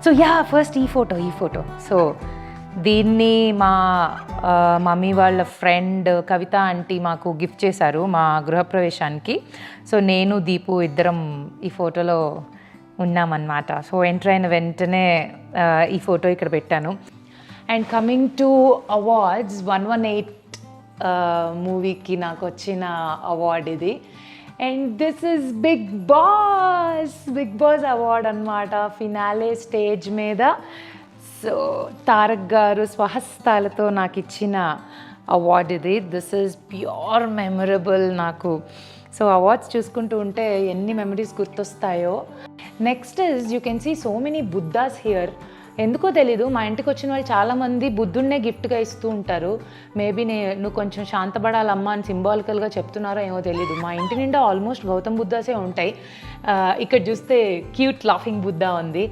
So first ఈ photo so దీన్ని మా మమ్మీ వాళ్ళ ఫ్రెండ్ కవిత ఆంటీ మాకు గిఫ్ట్ చేశారు మా గృహప్రవేశానికి. సో నేను దీపు ఇద్దరం ఈ ఫోటోలో ఉన్నామన్నమాట. సో ఎంటర్ అయిన వెంటనే ఈ ఫోటో ఇక్కడ పెట్టాను. అండ్ కమింగ్ టు అవార్డ్స్, 118 మూవీకి నాకు వచ్చిన అవార్డ్ ఇది. And this is Bigg Boss award అన్నమాట. ఫినాలే స్టేజ్ మీద సో తారక్ గారు స్వహస్తాలతో నాకు ఇచ్చిన అవార్డ్ ఇది. దిస్ ఈజ్ ప్యూర్ మెమరబుల్ నాకు. సో అవార్డ్స్ చూసుకుంటూ ఉంటే ఎన్ని మెమరీస్ గుర్తొస్తాయో. Next is you can see so many Buddhas here. ఎందుకో తెలీదు, మా ఇంటికి వచ్చిన వాళ్ళు చాలామంది బుద్ధుడినే గిఫ్ట్గా ఇస్తూ ఉంటారు. మేబీ నువ్వు కొంచెం శాంతపడాలమ్మా అని సింబాలికల్గా చెప్తున్నారో ఏమో తెలీదు. మా ఇంటి నిండా ఆల్మోస్ట్ గౌతమ్ బుద్ధాసే ఉంటాయి. ఇక్కడ చూస్తే క్యూట్ లాఫింగ్ బుద్ధా ఉంది.